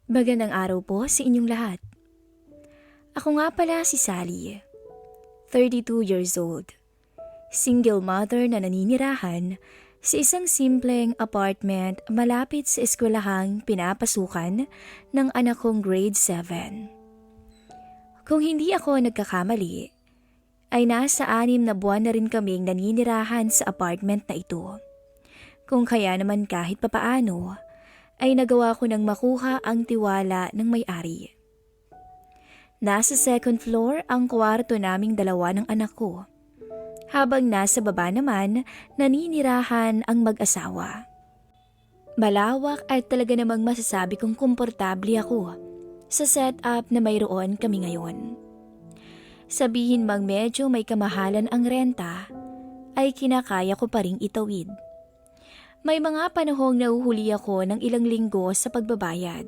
Magandang araw po sa inyong lahat. Ako nga pala si Sally, 32 years old. Single mother na naninirahan sa isang simpleng apartment malapit sa eskwelahang pinapasukan ng anak kong grade 7. Kung hindi ako nagkakamali, ay nasa 6 na buwan na rin kaming naninirahan sa apartment na ito. Kung kaya naman kahit papaano, ay nagawa ko ng makuha ang tiwala ng may-ari. Nasa second floor ang kwarto naming dalawa ng anak ko, habang nasa baba naman naninirahan ang mag-asawa. Malawak at talaga namang masasabi kong komportable ako sa setup na mayroon kami ngayon. Sabihin mang medyo may kamahalan ang renta, ay kinakaya ko pa ring itawid. May mga panahong nahuhuli ako ng ilang linggo sa pagbabayad,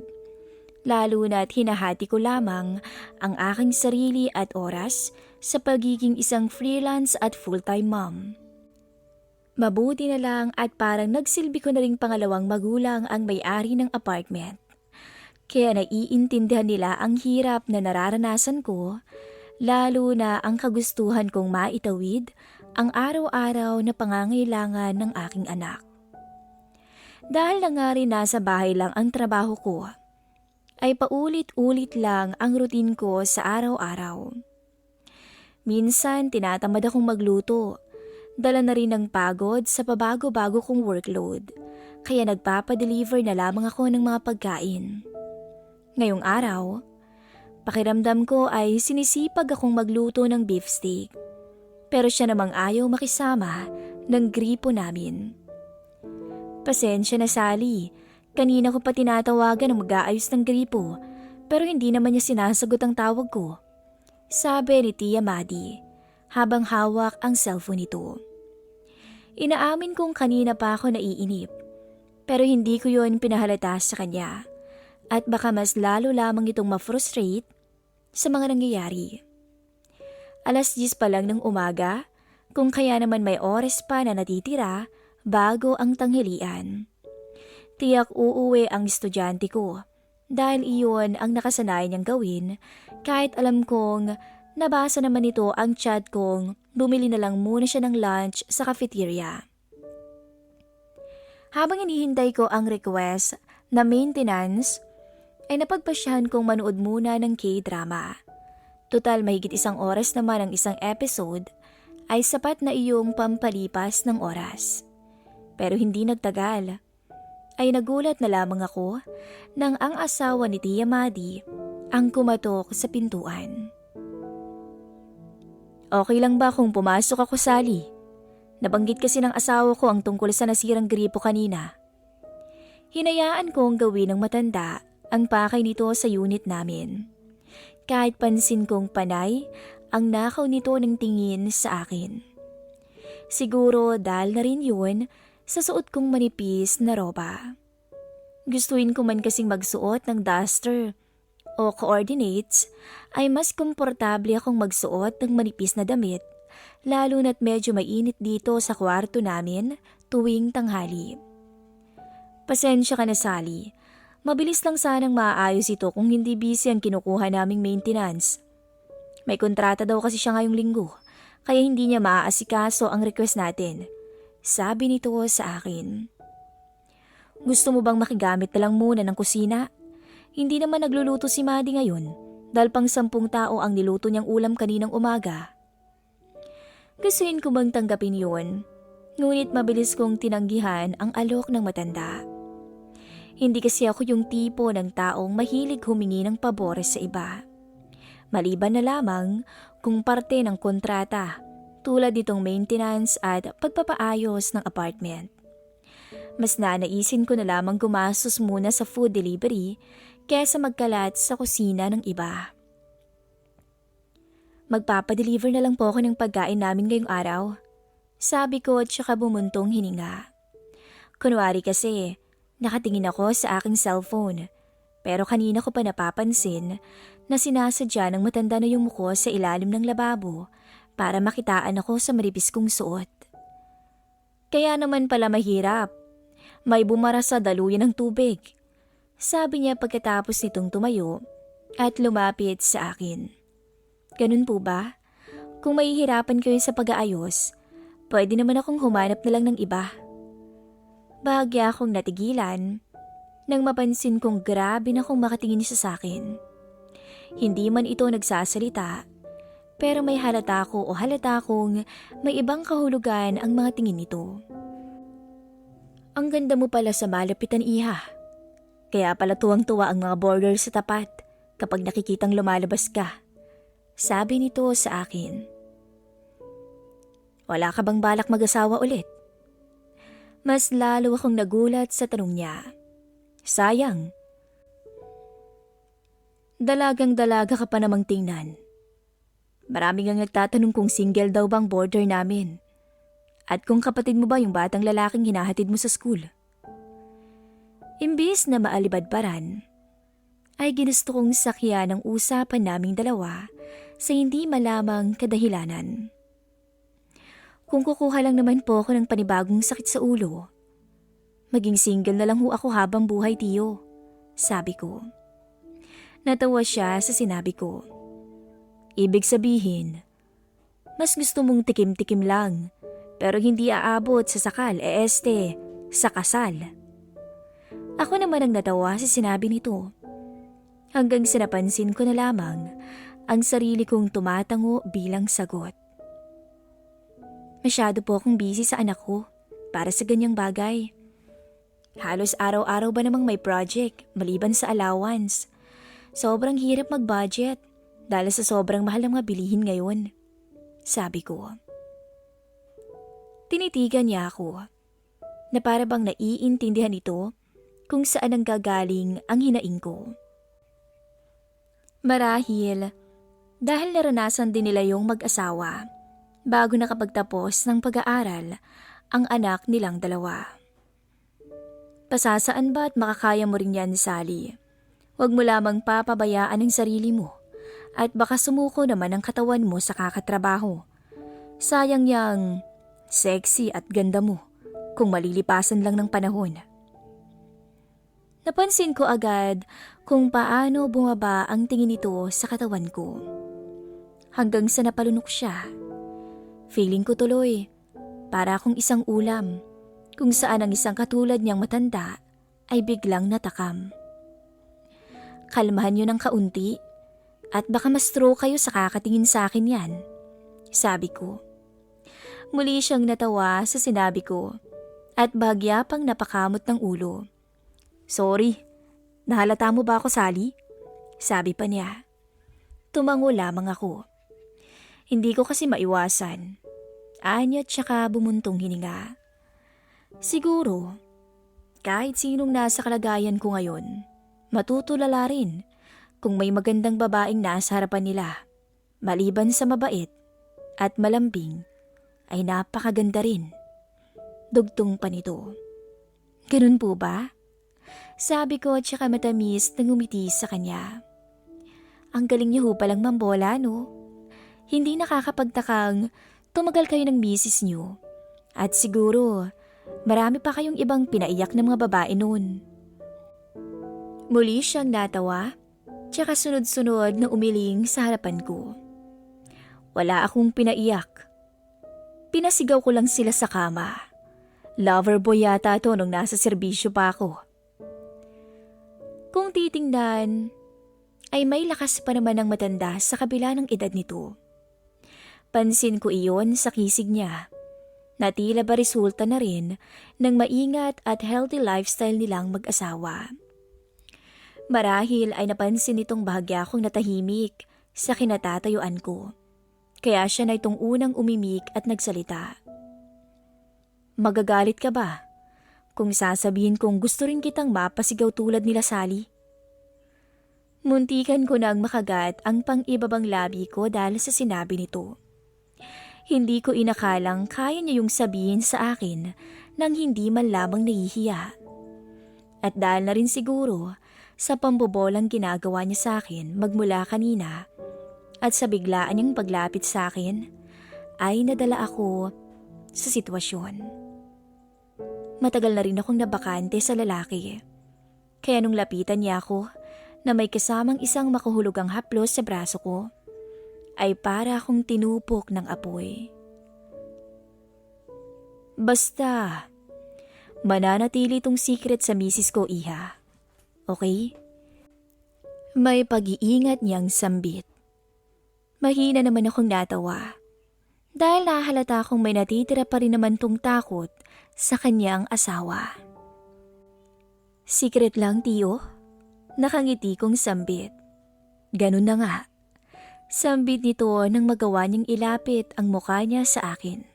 lalo na't hinahati ko lamang ang aking sarili at oras sa pagiging isang freelance at full-time mom. Mabuti na lang at parang nagsilbi ko na ring pangalawang magulang ang may-ari ng apartment. Kaya naiintindihan nila ang hirap na nararanasan ko, lalo na ang kagustuhan kong maitawid ang araw-araw na pangangailangan ng aking anak. Dahil na nga rin nasa bahay lang ang trabaho ko, ay paulit-ulit lang ang routine ko sa araw-araw. Minsan tinatamad akong magluto, dala na rin ng pagod sa pabago-bago kong workload, kaya nagpapadeliver na lamang ako ng mga pagkain. Ngayong araw, pakiramdam ko ay sinisipag akong magluto ng beef steak, pero siya namang ayaw makisama ng gripo namin. Pasensya na Sally, kanina ko pa tinatawagan na mag-aayos ng gripo pero hindi naman niya sinasagot ang tawag ko. Sabi ni Tia Maddie habang hawak ang cellphone nito. Inaamin kong kanina pa ako naiinip pero hindi ko yon pinahalata sa kanya at baka mas lalo lamang itong ma-frustrate sa mga nangyayari. 10:00 pa lang ng umaga, kung kaya naman may oras pa na natitira bago ang tanghalian. Tiyak uuwi ang estudyante ko dahil iyon ang nakasanayan niyang gawin kahit alam kong nabasa naman ito ang chat kong bumili na lang muna siya ng lunch sa cafeteria. Habang hinihintay ko ang request na maintenance, ay napagpasyahan kong manood muna ng K-drama. Total mahigit 1 oras naman ang isang episode ay sapat na iyong pampalipas ng oras. Pero hindi nagtagal, ay nagulat na lamang ako nang ang asawa ni Tia Maddie ang kumatok sa pintuan. Okay lang ba kung pumasok ako, Sally? Nabanggit kasi ng asawa ko ang tungkol sa nasirang gripo kanina. Hinayaan kong gawin ng matanda ang pakay nito sa unit namin. Kahit pansin kong panay ang nakaw nito ng tingin sa akin. Siguro dahil na rin yun sa suot kong manipis na roba. Gustuin ko man kasing magsuot ng duster o coordinates, ay mas komportable akong magsuot ng manipis na damit, lalo na't medyo mainit dito sa kwarto namin tuwing tanghali. Pasensya ka na, Sally. Mabilis lang sanang maayos ito kung hindi busy ang kinukuha naming maintenance. May kontrata daw kasi siya ngayong linggo, kaya hindi niya maaasikaso ang request natin. Sabi nito sa akin. Gusto mo bang makigamit na lang muna ng kusina? Hindi naman nagluluto si Maddie ngayon dahil pang 10 tao ang niluto niyang ulam kaninang umaga. Gustuin ko bang tanggapin yun? Ngunit mabilis kong tinanggihan ang alok ng matanda. Hindi kasi ako yung tipo ng taong mahilig humingi ng pabores sa iba. Maliban na lamang kung parte ng kontrata, tulad nitong maintenance at pagpapaayos ng apartment. Mas nanaisin ko na lamang gumastos muna sa food delivery kaysa magkalat sa kusina ng iba. Magpapadeliver na lang po ako ng pagkain namin ngayong araw. Sabi ko at saka bumuntong hininga. Kunwari kasi, nakatingin ako sa aking cellphone. Pero kanina ko pa napapansin na sinasadya ng matanda na yung muko sa ilalim ng lababo para makitaan ako sa maripis kong suot. Kaya naman pala mahirap. May bumara sa daluyan ng tubig. Sabi niya pagkatapos nitong tumayo at lumapit sa akin. Ganun po ba? Kung mahihirapan kayo sa pag-aayos, pwede naman akong humanap na lang ng iba. Bahagya akong natigilan nang mapansin kong grabe na kung makatingin siya sa akin. Hindi man ito nagsasalita, pero may halata ko o halata kong may ibang kahulugan ang mga tingin nito. Ang ganda mo pala sa malapitan, iha. Kaya pala tuwang-tuwa ang mga border sa tapat kapag nakikitang lumalabas ka. Sabi nito sa akin. Wala ka bang balak mag-asawa ulit? Mas lalo akong nagulat sa tanong niya. Sayang. Dalagang-dalaga ka pa namang tingnan. Maraming ang nagtatanong kung single daw bang border namin. At kung kapatid mo ba yung batang lalaking hinahatid mo sa school. Imbis na maalibadparan, ay ginusto kong sakyan ang usapan naming dalawa sa hindi malamang kadahilanan. Kung kukuha lang naman po ako ng panibagong sakit sa ulo, maging single na lang ho ako habang buhay, tiyo, sabi ko. Natawa siya sa sinabi ko. Ibig sabihin, mas gusto mong tikim-tikim lang, pero hindi aabot sa sakal, sa kasal. Ako naman ang natawa sa sinabi nito. Hanggang sinapansin ko na lamang ang sarili kong tumatango bilang sagot. Masyado po akong busy sa anak ko para sa ganyang bagay. Halos araw-araw ba namang may project maliban sa allowance. Sobrang hirap mag-budget dahil sa sobrang mahal ng mga bilihin ngayon. Sabi ko. Tinitigan niya ako na para bang naiintindihan ito kung saan ang gagaling ang hinaing ko. Marahil dahil naranasan din nila yung mag-asawa bago nakapagtapos ng pag-aaral ang anak nilang dalawa. Pasasaan ba at makakaya mo rin yan, Sally? Huwag mo lamang papabayaan ang sarili mo at baka sumuko naman ang katawan mo sa kakatrabaho. Sayang yang sexy at ganda mo kung malilipasan lang ng panahon. Napansin ko agad kung paano bumaba ang tingin nito sa katawan ko. Hanggang sa napalunok siya. Feeling ko tuloy, para akong isang ulam, kung saan ang isang katulad niyang matanda ay biglang natakam. Kalmahan niyo ng kaunti at baka ma-stroke kayo sa kakatingin sa akin yan, sabi ko. Muli siyang natawa sa sinabi ko at bahagya pang napakamot ng ulo. Sorry, nahalata mo ba ako, Sally? Sabi pa niya. Tumango lamang ako. Hindi ko kasi maiwasan. Anya tsaka bumuntong hininga. Siguro, kahit sinong nasa kalagayan ko ngayon, matutulala rin kung may magandang babaeng nasa harapan nila. Maliban sa mabait at malambing, ay napakaganda rin. Dugtong pa nito. Ganun po ba? Sabi ko tsaka matamis na ngumiti sa kanya. Ang galing niyo ho palang mambola, no? Hindi nakakapagtakang tumagal kayo ng misis niyo. At siguro, marami pa kayong ibang pinaiyak ng mga babae noon. Muli siyang natawa, tsaka sunod-sunod na umiling sa harapan ko. Wala akong pinaiyak. Pinasigaw ko lang sila sa kama. Lover boy yata to nung nasa serbisyo pa ako. Kung titingnan, ay may lakas pa naman ng matanda sa kabila ng edad nito. Pansin ko iyon sa kisig niya, na tila ba resulta na rin ng maingat at healthy lifestyle nilang mag-asawa. Marahil ay napansin nitong bahagya kong natahimik sa kinatatayuan ko, kaya siya na itong unang umimik at nagsalita. Magagalit ka ba kung sasabihin kong gusto rin kitang mapasigaw tulad nila, Sally? Muntikan ko nang makagat ang pang-ibabang labi ko dahil sa sinabi nito. Hindi ko inakalang kaya niya yung sabihin sa akin nang hindi man lamang nahihiya. At dahil na rin siguro sa pambobolang ginagawa niya sa akin magmula kanina at sa biglaan niyang paglapit sa akin, ay nadala ako sa sitwasyon. Matagal na rin akong nabakante sa lalaki. Kaya nung lapitan niya ako na may kasamang isang makuhulugang haplos sa braso ko, ay para akong tinupok ng apoy. Basta, mananatili tong secret sa misis ko, iha. Okay? May pag-iingat niyang sambit. Mahina naman akong natawa dahil nahalata akong may natitira pa rin naman tong takot sa kanyang asawa. Secret lang, tiyo. Nakangiti kong sambit. Ganun na nga. Sambit nito nang magawa niyang ilapit ang mukha niya sa akin.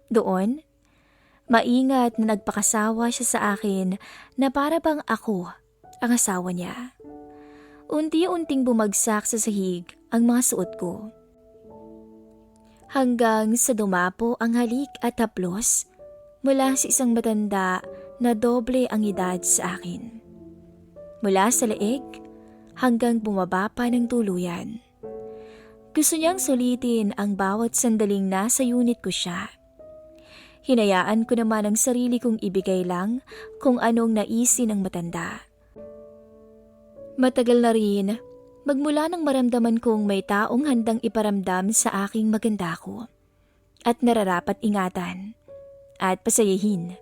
Doon, maingat na nagpakasawa siya sa akin na para bang ako ang asawa niya. Unti-unting bumagsak sa sahig ang mga suot ko. Hanggang sa dumapo ang halik at haplos mula sa isang matanda na doble ang edad sa akin. Mula sa leeg hanggang bumaba pa ng tuluyan. Gusto niyang sulitin ang bawat sandaling nasa unit ko siya. Hinayaan ko naman ang sarili kong ibigay lang kung anong naisin ng matanda. Matagal na rin, magmula nang maramdaman kong may taong handang iparamdam sa aking maganda ko at nararapat ingatan at pasayahin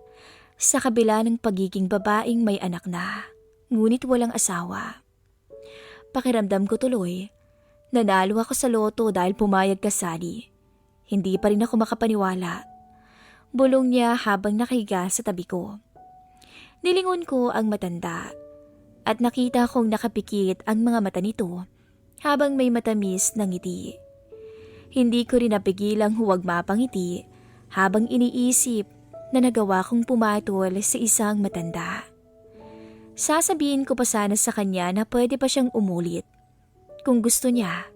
sa kabila ng pagiging babaeng may anak na, ngunit walang asawa. Pakiramdam ko tuloy, nanalo ako sa loto dahil pumayag ka, Sally. Hindi pa rin ako makapaniwala. Bulong niya habang nakahiga sa tabi ko. Nilingon ko ang matanda at nakita kong nakapikit ang mga mata nito habang may matamis na ngiti. Hindi ko rin napigilang huwag mapangiti habang iniisip na nagawa kong pumatol sa isang matanda. Sasabihin ko pa sana sa kanya na pwede pa siyang umulit kung gusto niya,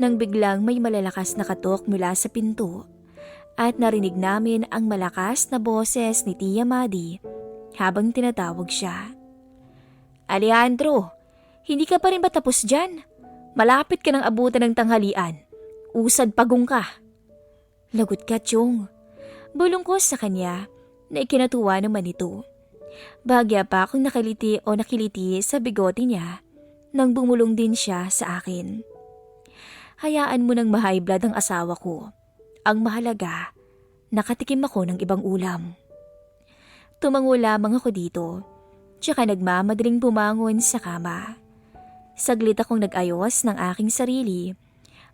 nang biglang may malalakas na katok mula sa pinto at narinig namin ang malakas na boses ni Tia Maddie habang tinatawag siya. Alejandro, hindi ka pa rin ba tapos dyan? Malapit ka ng abutan ng tanghalian. Usad pagong ka. Lagot ka, Chong. Bulong ko sa kanya na ikinatuwa naman ito. Bagya pa akong nakiliti sa bigote niya nang bumulong din siya sa akin. Hayaan mo nang ma-high blood ang asawa ko. Ang mahalaga, nakatikim ako ng ibang ulam. Tumango lamang ako dito, tsaka nagmamadaling bumangon sa kama. Saglit akong nag-ayos ng aking sarili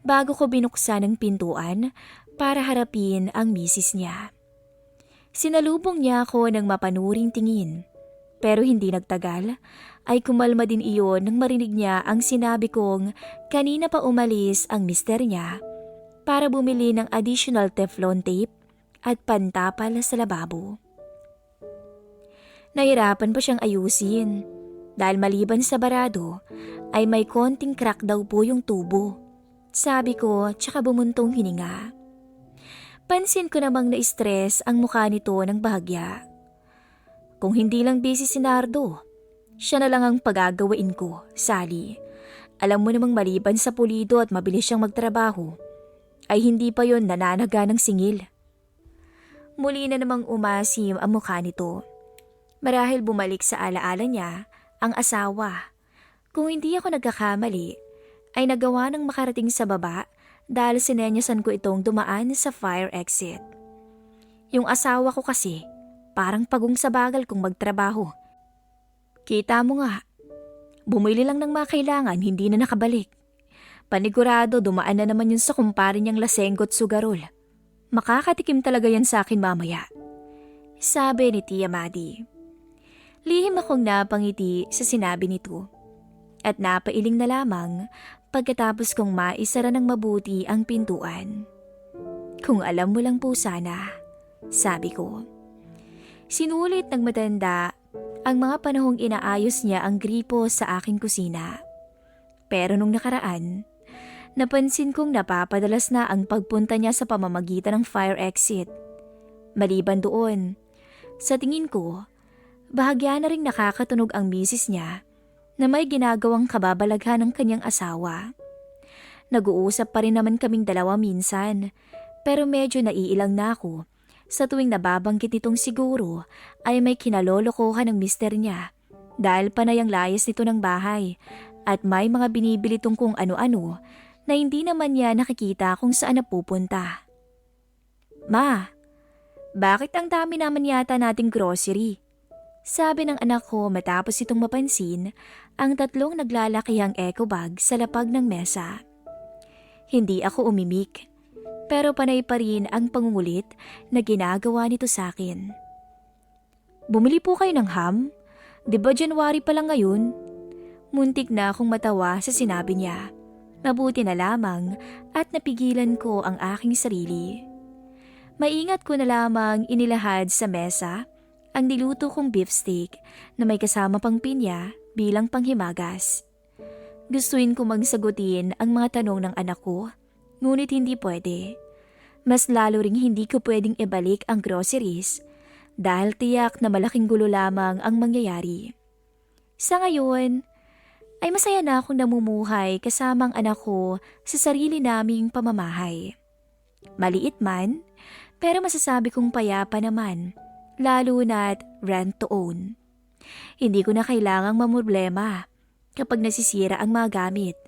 bago ko binuksan ang pintuan para harapin ang misis niya. Sinalubong niya ako ng mapanuring tingin, pero hindi nagtagal ay kumalma din iyon nang marinig niya ang sinabi kong kanina pa umalis ang mister niya para bumili ng additional Teflon tape at pantapal sa lababo. Nahirapan pa siyang ayusin dahil maliban sa barado ay may konting crack daw po yung tubo. Sabi ko tsaka bumuntong hininga. Pansin ko namang na-stress ang mukha nito ng bahagya. Kung hindi lang busy si Nardo, siya na lang ang pagagawain ko, Sally. Alam mo namang maliban sa pulido at mabilis siyang magtrabaho, ay hindi pa yon nananaga ng singil. Muli na namang umasim ang mukha nito. Marahil bumalik sa alaala niya ang asawa. Kung hindi ako nagkakamali, ay nagawa ng makarating sa baba dahil sinenyasan ko itong dumaan sa fire exit. Yung asawa ko kasi, parang pagong sa bagal kung magtrabaho. Kita mo nga, bumili lang ng mga kailangan, hindi na nakabalik. Panigurado dumaan na naman yun sa kumpare niyang lasenggot sugarol. Makakatikim talaga yan sa akin mamaya. Sabi ni Tia Maddie. Lihim akong napangiti sa sinabi nito. At napailing na lamang pagkatapos kong maisara ng mabuti ang pintuan. Kung alam mo lang po sana, sabi ko. Sinulit ng matanda ang mga panahong inaayos niya ang gripo sa aking kusina. Pero nung nakaraan, napansin kong napapadalas na ang pagpunta niya sa pamamagitan ng fire exit. Maliban doon, sa tingin ko, bahagya na ring nakakatunog ang misis niya na may ginagawang kababalaghan ng kanyang asawa. Nag-uusap pa rin naman kaming dalawa minsan, pero medyo naiilang na ako sa tuwing nababanggit itong siguro ay may kinalolokohan ng mister niya dahil panay ang layas nito ng bahay at may mga binibili tong kung ano-ano na hindi naman niya nakikita kung saan napupunta. Ma, bakit ang dami naman yata nating grocery? Sabi ng anak ko matapos itong mapansin ang 3 naglalakihang eco bag sa lapag ng mesa. Hindi ako umimik, pero panay pa rin ang pangungulit na ginagawa nito sa akin. Bumili po kayo ng ham? 'Di ba January pa lang ngayon? Muntik na akong matawa sa sinabi niya. Mabuti na lamang at napigilan ko ang aking sarili. Maingat ko na lamang inilahad sa mesa ang niluto kong beef steak na may kasama pang pinya bilang panghimagas. Gustuin ko magsagutin ang mga tanong ng anak ko, ngunit hindi pwede. Mas lalo ring hindi ko pwedeng ibalik ang groceries dahil tiyak na malaking gulo lamang ang mangyayari. Sa ngayon, ay masaya na akong namumuhay kasamang anak ko sa sarili naming pamamahay. Maliit man, pero masasabi kong payapa naman, lalo na't rent to own. Hindi ko na kailangang mamroblema kapag nasisira ang mga gamit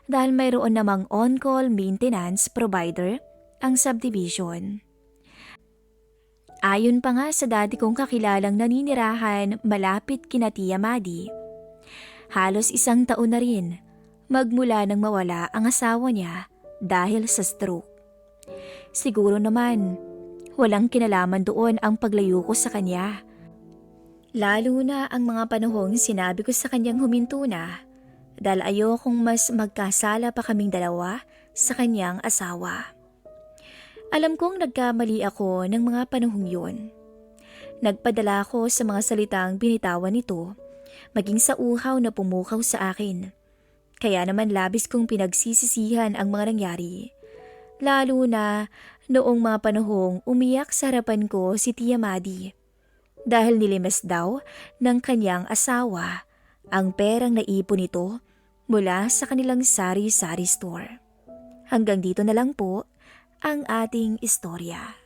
dahil mayroon namang on-call maintenance provider ang subdivision. Ayon pa nga sa dati kong kakilalang naninirahan malapit kina Tia Madi, halos 1 taon na rin magmula nang mawala ang asawa niya dahil sa stroke. Siguro naman, walang kinalaman doon ang paglayo ko sa kanya. Lalo na ang mga panahong sinabi ko sa kanyang huminto na dahil ayokong mas magkasala pa kaming dalawa sa kanyang asawa. Alam kong nagkamali ako ng mga panahong yun. Nagpadala ako sa mga salitang binitawan nito, maging sa uhaw na pumukaw sa akin. Kaya naman labis kong pinagsisisihan ang mga nangyari. Lalo na noong mga panahong umiyak sa harapan ko si Tia Madi. Dahil nilimas daw ng kanyang asawa ang perang naipon nito mula sa kanilang sari-sari store. Hanggang dito na lang po ang ating istorya.